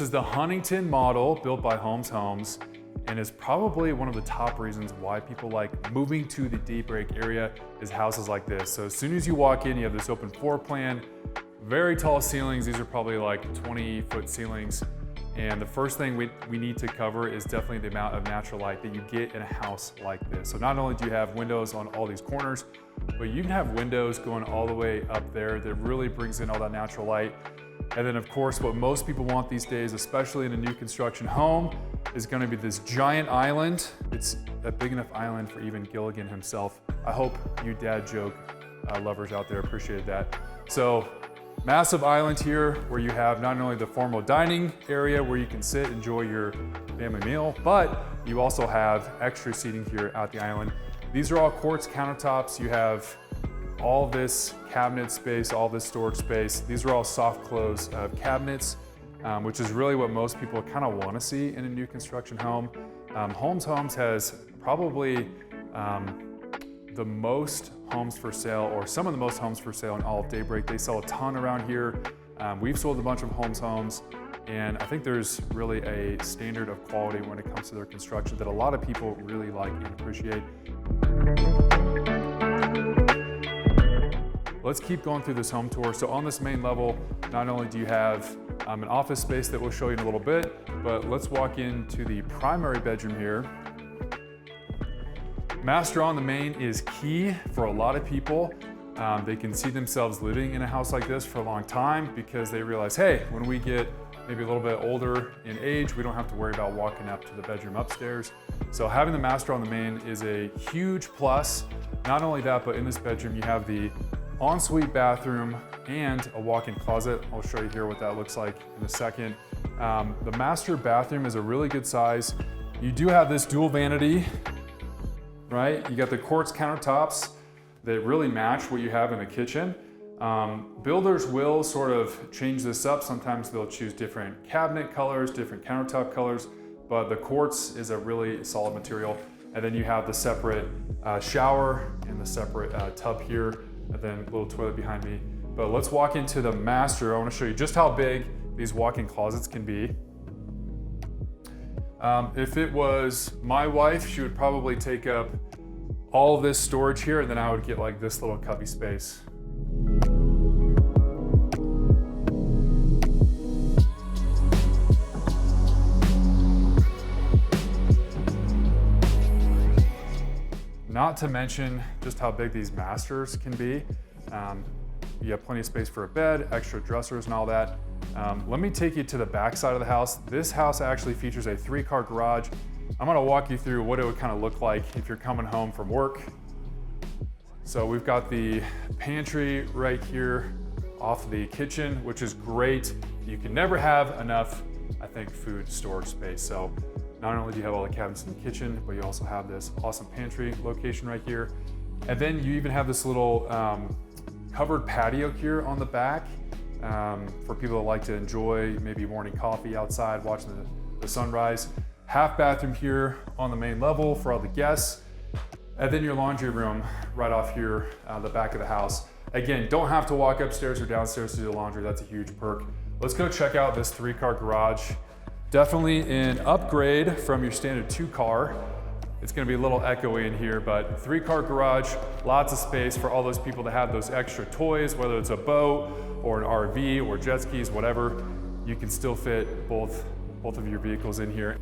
this is the Huntington model built by Holmes Homes, and is probably one of the top reasons why people like moving to the Daybreak area is houses like this. So as soon as you walk in, you have this open floor plan, very tall ceilings. These are probably like 20-foot ceilings. And the first thing we need to cover is definitely the amount of natural light that you get in a house like this. So not only do you have windows on all these corners, but you can have windows going all the way up there that really brings in all that natural light. And then of course, what most people want these days, especially in a new construction home, is gonna be this giant island. It's a big enough island for even Gilligan himself. I hope you dad joke lovers out there appreciated that. So massive island here where you have not only the formal dining area where you can sit, enjoy your family meal, but you also have extra seating here at the island. These are all quartz countertops. You have all this cabinet space, all this storage space. These are all soft close cabinets, which is really what most people kind of want to see in a new construction home. Holmes Homes has probably the most homes for sale, or some of the most homes for sale in all of Daybreak. They sell a ton around here. We've sold a bunch of Holmes Homes, and I think there's really a standard of quality when it comes to their construction that a lot of people really like and appreciate. Let's keep going through this home tour. So on this main level, not only do you have an office space that we'll show you in a little bit, but let's walk into the primary bedroom here. Master on the main is key for a lot of people. They can see themselves living in a house like this for a long time because they realize, hey, when we get maybe a little bit older in age, we don't have to worry about walking up to the bedroom upstairs. So having the master on the main is a huge plus. Not only that, but in this bedroom, you have the ensuite bathroom and a walk-in closet. I'll show you here what that looks like in a second. The master bathroom is a really good size. You do have this dual vanity, right? You got the quartz countertops that really match what you have in the kitchen. Builders will sort of change this up. Sometimes they'll choose different cabinet colors, different countertop colors, but the quartz is a really solid material. And then you have the separate shower and the separate tub here, and then a little toilet behind me. But let's walk into the master. I want to show you just how big these walk-in closets can be. If it was my wife, she would probably take up all of this storage here, and then I would get like this little cubby space. Not to mention just how big these masters can be. You have plenty of space for a bed, extra dressers and all that. Let me take you to the back side of the house. This house actually features a 3-car garage. I'm gonna walk you through what it would kind of look like if you're coming home from work. So we've got the pantry right here off the kitchen, which is great. You can never have enough, I think, food storage space. So not only do you have all the cabinets in the kitchen, but you also have this awesome pantry location right here. And then you even have this little covered patio here on the back for people that like to enjoy maybe morning coffee outside, watching the sunrise. Half bathroom here on the main level for all the guests. And then your laundry room right off here, the back of the house. Again, don't have to walk upstairs or downstairs to do the laundry. That's a huge perk. Let's go check out this 3-car garage. Definitely an upgrade from your standard 2-car. It's gonna be a little echoey in here, but 3-car garage, lots of space for all those people that have those extra toys, whether it's a boat or an RV or jet skis, whatever. You can still fit both of your vehicles in here.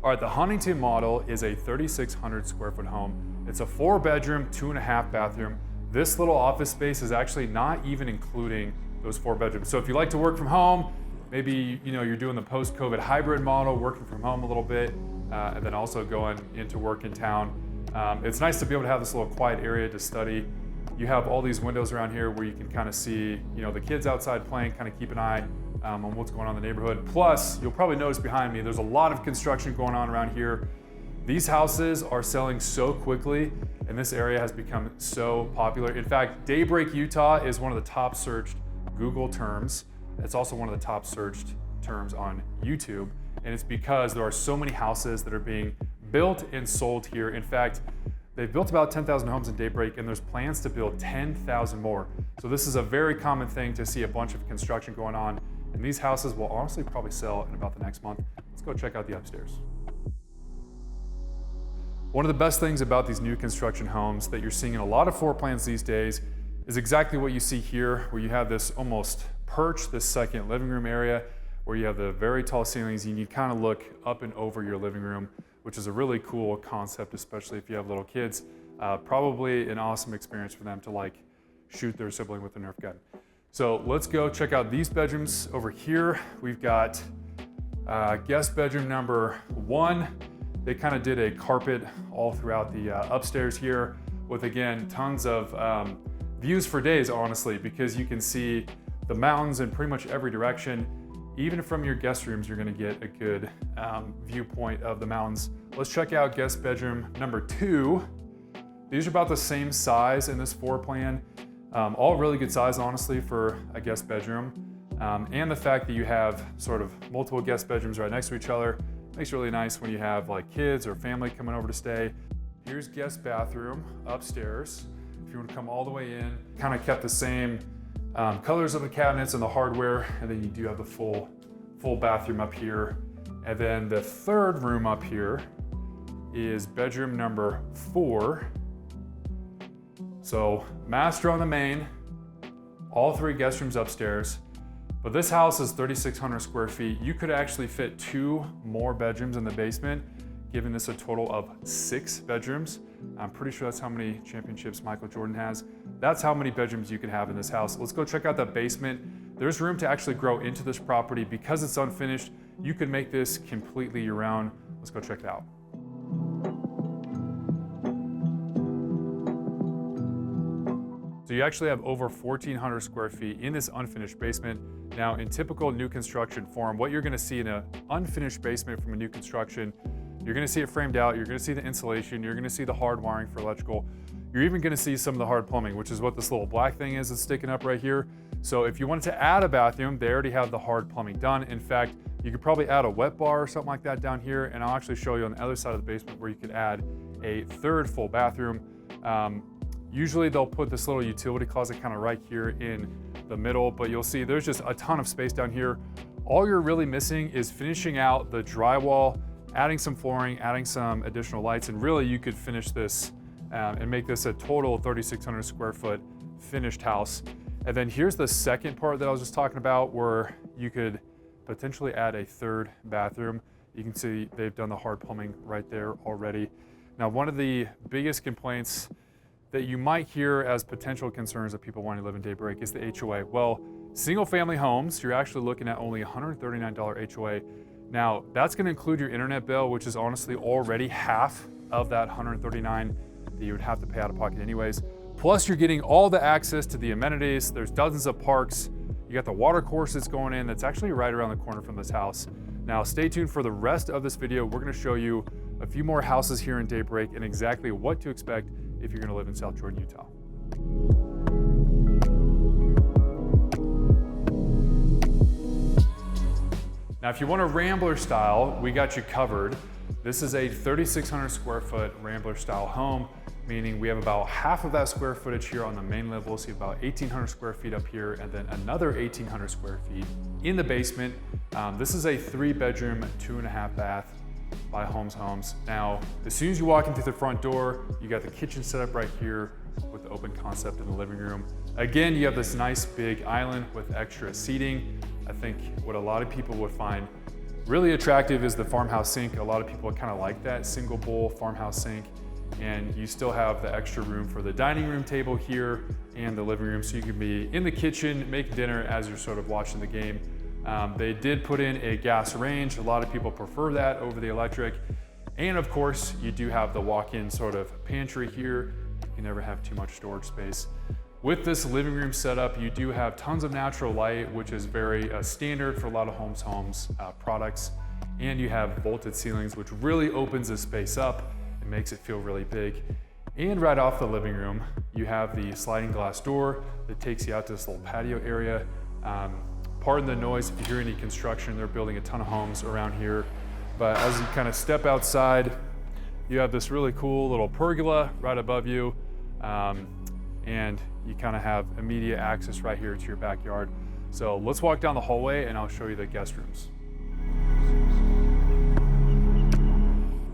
All right, the Huntington model is a 3,600 square foot home. It's a 4-bedroom, 2.5 bathroom. This little office space is actually not even including those 4 bedrooms. So if you like to work from home, maybe you're doing the post-COVID hybrid model, working from home a little bit, and then also going into work in town. It's nice to be able to have this little quiet area to study. You have all these windows around here where you can kind of see, the kids outside playing, kind of keep an eye on what's going on in the neighborhood. Plus, you'll probably notice behind me, there's a lot of construction going on around here. These houses are selling so quickly, and this area has become so popular. In fact, Daybreak, Utah is one of the top searched Google terms. It's also one of the top searched terms on YouTube, and it's because there are so many houses that are being built and sold here. In fact, They've built about 10,000 homes in Daybreak, and there's plans to build 10,000 more. So this is a very common thing to see a bunch of construction going on, and these houses will honestly probably sell in about the next month. Let's go check out the upstairs. One of the best things about these new construction homes that you're seeing in a lot of floor plans these days is exactly what you see here, where you have this almost perch, this second living room area, where you have the very tall ceilings and you kind of look up and over your living room, which is a really cool concept, especially if you have little kids. Probably an awesome experience for them to like shoot their sibling with a Nerf gun. So let's go check out these bedrooms over here. We've got guest bedroom number 1. They kind of did a carpet all throughout the upstairs here with, again, tons of views for days, honestly, because you can see the mountains in pretty much every direction. Even from your guest rooms, you're gonna get a good viewpoint of the mountains. Let's check out guest bedroom number 2. These are about the same size in this floor plan. All really good size, honestly, for a guest bedroom. And the fact that you have sort of multiple guest bedrooms right next to each other makes it really nice when you have like kids or family coming over to stay. Here's guest bathroom upstairs. If you want to come all the way in, kind of kept the same colors of the cabinets and the hardware, and then you do have the full bathroom up here. And then the third room up here is bedroom number 4. So master on the main, all 3 guest rooms upstairs. But this house is 3,600 square feet. You could actually fit 2 more bedrooms in the basement, giving this a total of 6 bedrooms. I'm pretty sure that's how many championships Michael Jordan has. That's how many bedrooms you can have in this house. Let's go check out the basement. There's room to actually grow into this property. Because it's unfinished, you could make this completely year-round. Let's go check it out. So you actually have over 1,400 square feet in this unfinished basement. Now, in typical new construction form, what you're gonna see in an unfinished basement from a new construction, you're gonna see it framed out, you're gonna see the insulation, you're gonna see the hard wiring for electrical. You're even gonna see some of the hard plumbing, which is what this little black thing is that's sticking up right here. So if you wanted to add a bathroom, they already have the hard plumbing done. In fact, you could probably add a wet bar or something like that down here, and I'll actually show you on the other side of the basement where you could add a third full bathroom. Usually they'll put this little utility closet kind of right here in the middle, but you'll see there's just a ton of space down here. All you're really missing is finishing out the drywall, adding some flooring, adding some additional lights, and really you could finish this and make this a total 3,600 square foot finished house. And then here's the second part that I was just talking about, where you could potentially add a third bathroom. You can see they've done the hard plumbing right there already. Now, one of the biggest complaints that you might hear as potential concerns of people wanting to live in Daybreak is the HOA. Well, single family homes, you're actually looking at only $139 HOA. Now, that's gonna include your internet bill, which is honestly already half of that $139 that you would have to pay out of pocket anyways. Plus, you're getting all the access to the amenities. There's dozens of parks. You got the water course that's going in that's actually right around the corner from this house. Now, stay tuned for the rest of this video. We're gonna show you a few more houses here in Daybreak and exactly what to expect if you're gonna live in South Jordan, Utah. Now, if you want a Rambler style, we got you covered. This is a 3,600 square foot Rambler style home, meaning we have about half of that square footage here on the main level. So you have about 1,800 square feet up here and then another 1,800 square feet in the basement. This is a 3-bedroom, 2.5 bath by Homes. Now, as soon as you walk into the front door, you got the kitchen set up right here with the open concept in the living room. Again, you have this nice big island with extra seating. I think what a lot of people would find really attractive is the farmhouse sink. A lot of people kind of like that single bowl farmhouse sink. And you still have the extra room for the dining room table here and the living room, so you can be in the kitchen, make dinner as you're sort of watching the game. They did put in a gas range. A lot of people prefer that over the electric. And of course, you do have the walk-in sort of pantry here. You never have too much storage space. With this living room setup, you do have tons of natural light, which is very standard for a lot of Homes products. And you have vaulted ceilings, which really opens the space up and makes it feel really big. And right off the living room, you have the sliding glass door that takes you out to this little patio area. Pardon the noise if you hear any construction. They're building a ton of homes around here. But as you kind of step outside, you have this really cool little pergola right above you, and you kind of have immediate access right here to your backyard. So let's walk down the hallway and I'll show you the guest rooms.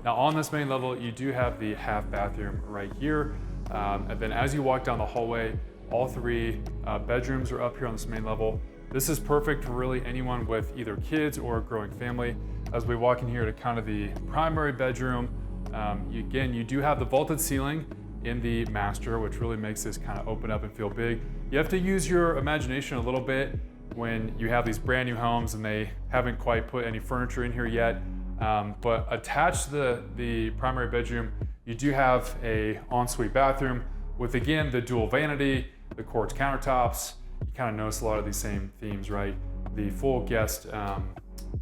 Now on this main level, you do have the half bathroom right here. And then as you walk down the hallway, all three bedrooms are up here on this main level. This is perfect for really anyone with either kids or a growing family. As we walk in here to kind of the primary bedroom, again, you do have the vaulted ceiling in the master, which really makes this kind of open up and feel big. You have to use your imagination a little bit when you have these brand new homes and they haven't quite put any furniture in here yet. But attached to the primary bedroom, you do have a ensuite bathroom with, again, the dual vanity, the quartz countertops. You kind of notice a lot of these same themes, right? The full guest, or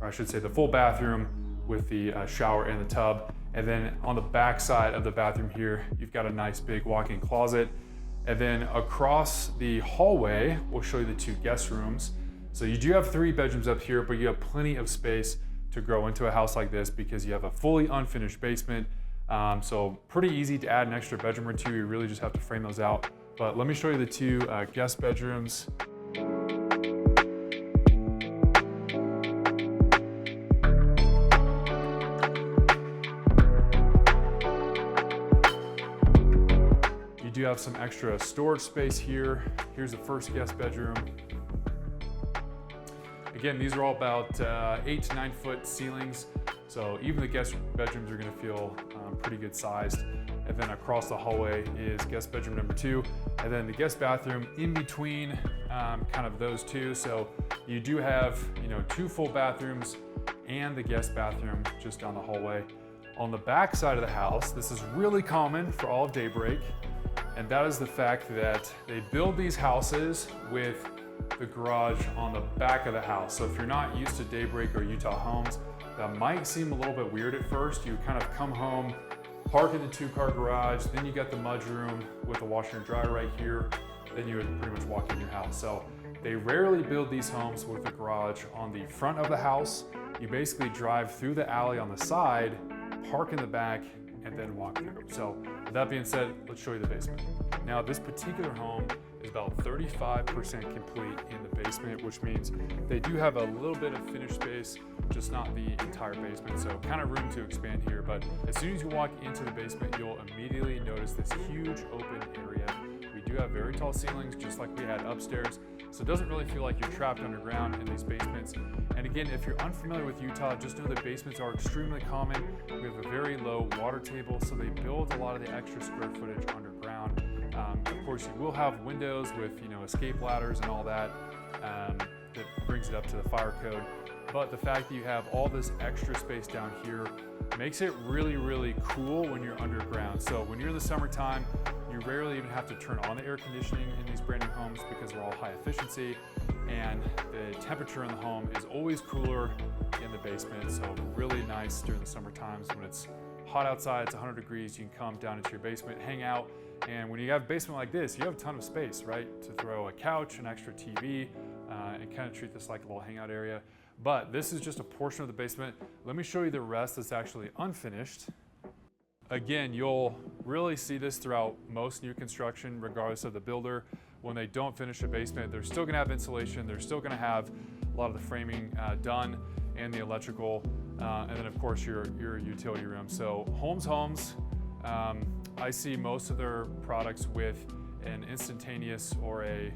I should say the full bathroom with the shower and the tub. And then on the back side of the bathroom here, you've got a nice big walk-in closet. And then across the hallway, we'll show you the two guest rooms. So you do have 3 bedrooms up here, but you have plenty of space to grow into a house like this because you have a fully unfinished basement. So pretty easy to add an extra bedroom or 2. You really just have to frame those out. But let me show you the 2 guest bedrooms. You do have some extra storage space here. Here's the first guest bedroom. Again, these are all about 8 to 9 foot ceilings. So even the guest bedrooms are gonna feel pretty good sized. And then across the hallway is guest bedroom number 2. And then the guest bathroom in between kind of those two. So you do have, 2 full bathrooms and the guest bathroom just down the hallway. On the back side of the house, this is really common for all of Daybreak. And that is the fact that they build these houses with the garage on the back of the house. So if you're not used to Daybreak or Utah homes, that might seem a little bit weird at first. You kind of come home, park in the 2-car garage, then you got the mudroom with the washer and dryer right here, then you would pretty much walk in your house. So they rarely build these homes with a garage on the front of the house. You basically drive through the alley on the side, park in the back, and then walk through. So with that being said, let's show you the basement. Now this particular home is about 35% complete in the basement, which means they do have a little bit of finished space, just not the entire basement. So kind of room to expand here, but as soon as you walk into the basement, you'll immediately notice this huge open area. We do have very tall ceilings, just like we had upstairs. So it doesn't really feel like you're trapped underground in these basements. And again, if you're unfamiliar with Utah, just know that basements are extremely common. We have a very low water table, so they build a lot of the extra square footage underground. Of course, you will have windows with escape ladders and all that that brings it up to the fire code. But the fact that you have all this extra space down here makes it really, really cool when you're underground. So when you're in the summertime, you rarely even have to turn on the air conditioning in these brand new homes because they're all high efficiency, and the temperature in the home is always cooler in the basement. So really nice during the summer times when it's hot outside, it's 100 degrees, you can come down into your basement, hang out. And when you have a basement like this, you have a ton of space, right? To throw a couch, an extra TV, and kind of treat this like a little hangout area. But this is just a portion of the basement. Let me show you the rest that's actually unfinished. Again, you'll really see this throughout most new construction, regardless of the builder. When they don't finish a basement, they're still gonna have insulation, they're still gonna have a lot of the framing done and the electrical, and then of course your utility room. So Homes, I see most of their products with an instantaneous or a,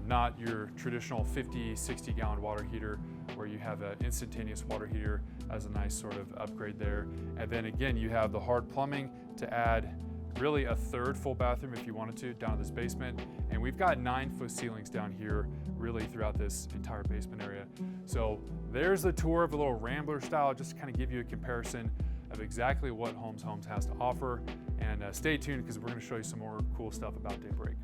not your traditional 50, 60 gallon water heater, where you have an instantaneous water heater as a nice sort of upgrade there. And then again, you have the hard plumbing to add really a 3rd full bathroom if you wanted to down to this basement. And we've got 9-foot ceilings down here really throughout this entire basement area. So there's the tour of a little Rambler style, just to kind of give you a comparison of exactly what Homes has to offer. And stay tuned because we're going to show you some more cool stuff about Daybreak.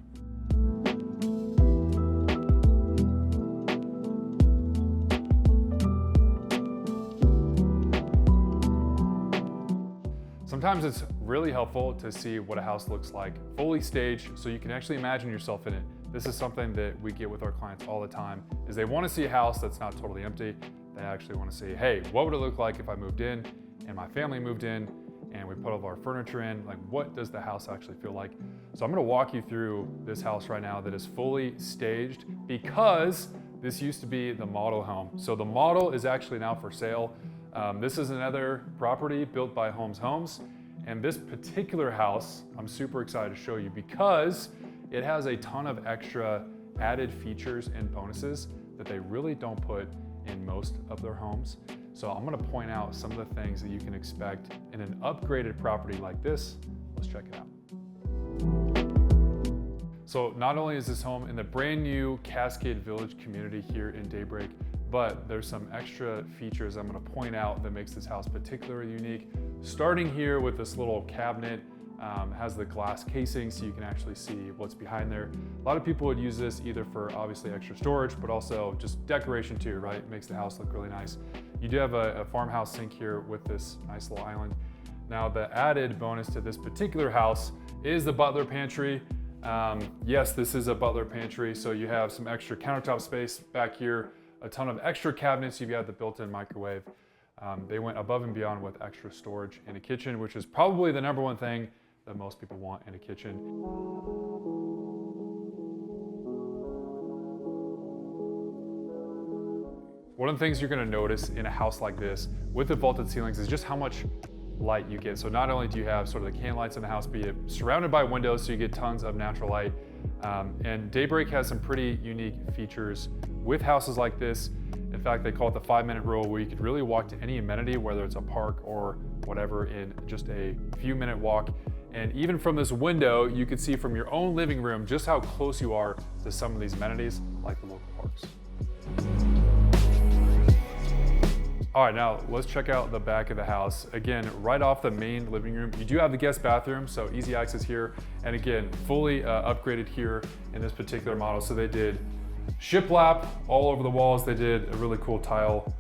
Sometimes it's really helpful to see what a house looks like fully staged so you can actually imagine yourself in it. This is something that we get with our clients all the time, is they want to see a house that's not totally empty. They actually want to see, hey, what would it look like if I moved in and my family moved in and we put all of our furniture in, like what does the house actually feel like? So I'm gonna walk you through this house right now that is fully staged because this used to be the model home. So the model is actually now for sale. This is another property built by Homes. And this particular house, I'm super excited to show you because it has a ton of extra added features and bonuses that they really don't put in most of their homes. So I'm gonna point out some of the things that you can expect in an upgraded property like this. Let's check it out. So not only is this home in the brand new Cascade Village community here in Daybreak, but there's some extra features I'm gonna point out that makes this house particularly unique. Starting here with this little cabinet, has the glass casing so you can actually see what's behind there. A lot of people would use this either for obviously extra storage, but also just decoration too, right? It makes the house look really nice. You do have a farmhouse sink here with this nice little island. Now the added bonus to this particular house is the butler pantry. Yes, this is a butler pantry, so you have some extra countertop space back here, a ton of extra cabinets, you've got the built-in microwave. They went above and beyond with extra storage in a kitchen, which is probably the number one thing that most people want in a kitchen. One of the things you're gonna notice in a house like this with the vaulted ceilings is just how much light you get. So not only do you have sort of the can lights in the house, but you're surrounded by windows, so you get tons of natural light. And Daybreak has some pretty unique features with houses like this. In fact, they call it the 5-minute rule, where you could really walk to any amenity, whether it's a park or whatever, in just a few minute walk. And even from this window, you can see from your own living room just how close you are to some of these amenities, like the local parks. All right, now let's check out the back of the house. Again, right off the main living room, you do have the guest bathroom, so easy access here. And again, fully upgraded here in this particular model. So they did shiplap all over the walls. They did a really cool tile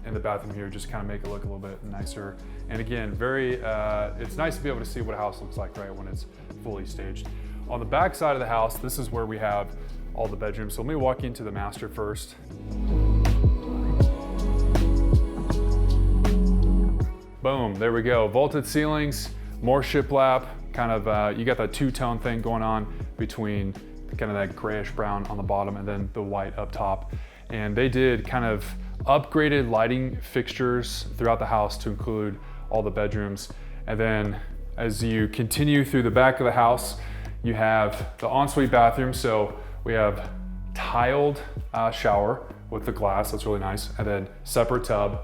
in the bathroom here, just kind of make it look a little bit nicer. And again, it's nice to be able to see what a house looks like, right, when it's fully staged. On the back side of the house, this is where we have all the bedrooms. So let me walk into the master first. Boom, there we go. Vaulted ceilings, more shiplap, kind of, you got that two-tone thing going on between kind of that grayish brown on the bottom and then the white up top. And they did kind of upgraded lighting fixtures throughout the house to include all the bedrooms. And then as you continue through the back of the house, you have the ensuite bathroom. So we have tiled shower with the glass, that's really nice. And then separate tub,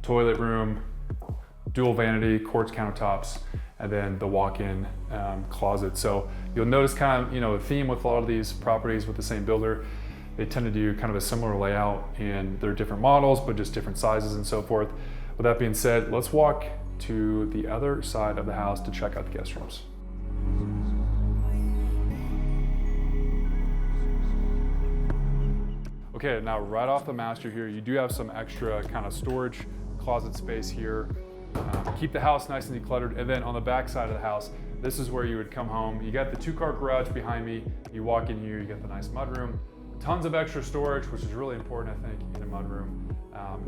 toilet room, dual vanity, quartz countertops, and then the walk-in closet. So you'll notice kind of, the theme with a lot of these properties with the same builder. They tend to do kind of a similar layout, and they're different models, but just different sizes and so forth. With that being said, let's walk to the other side of the house to check out the guest rooms. Okay, now right off the master here, you do have some extra kind of storage closet space here. Keep the house nice and decluttered. And then on the back side of the house, this is where you would come home. You got the 2-car garage behind me. You walk in here, you get the nice mudroom. Tons of extra storage, which is really important, I think, in a mudroom.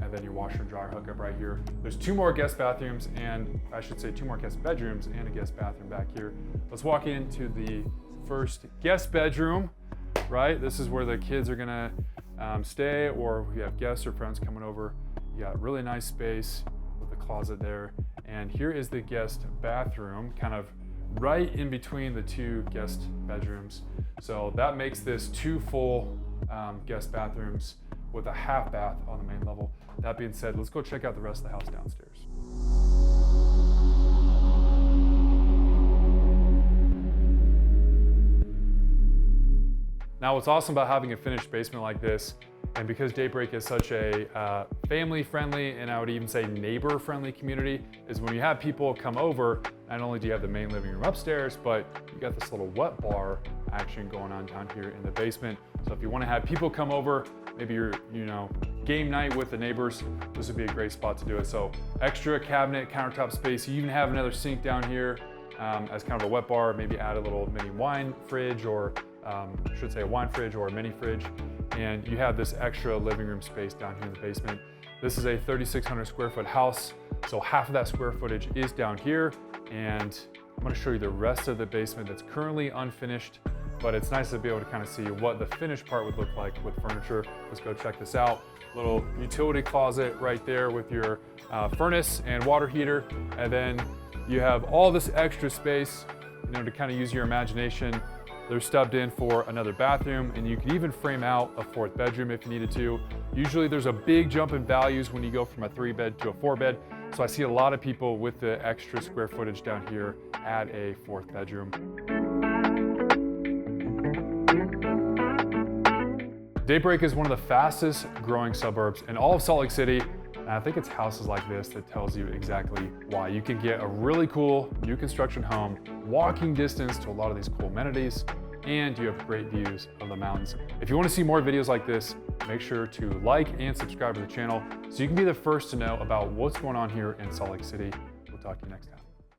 And then your washer and dryer hookup right here. There's 2 more guest bathrooms, and I should say 2 more guest bedrooms and a guest bathroom back here. Let's walk into the first guest bedroom, right? This is where the kids are gonna stay, or we have guests or friends coming over. You got really nice space with the closet there. And here is the guest bathroom, kind of right in between the 2 guest bedrooms. So that makes this 2 full guest bathrooms with a half bath on the main level. That being said, let's go check out the rest of the house downstairs. Now, what's awesome about having a finished basement like this, and because Daybreak is such a family-friendly, and I would even say neighbor-friendly community, is when you have people come over, not only do you have the main living room upstairs, but you got this little wet bar action going on down here in the basement. So if you want to have people come over, maybe you're, game night with the neighbors, this would be a great spot to do it. So extra cabinet, countertop space. You even have another sink down here as kind of a wet bar. Maybe add a little mini wine fridge, or I should say a wine fridge or a mini fridge. And you have this extra living room space down here in the basement. This is a 3,600 square foot house So half of that square footage is down here, and I'm gonna show you the rest of the basement that's currently unfinished, but it's nice to be able to kind of see what the finished part would look like with furniture. Let's go check this out. Little utility closet right there with your furnace and water heater. And then you have all this extra space, to kind of use your imagination. They're stubbed in for another bathroom, and you can even frame out a 4th bedroom if you needed to. Usually there's a big jump in values when you go from a 3-bed to a 4-bed. So I see a lot of people with the extra square footage down here add a 4th bedroom. Daybreak is one of the fastest growing suburbs in all of Salt Lake City. And I think it's houses like this that tells you exactly why. You can get a really cool new construction home, walking distance to a lot of these cool amenities, and you have great views of the mountains. If you want to see more videos like this, make sure to like and subscribe to the channel so you can be the first to know about what's going on here in Salt Lake City. We'll talk to you next time.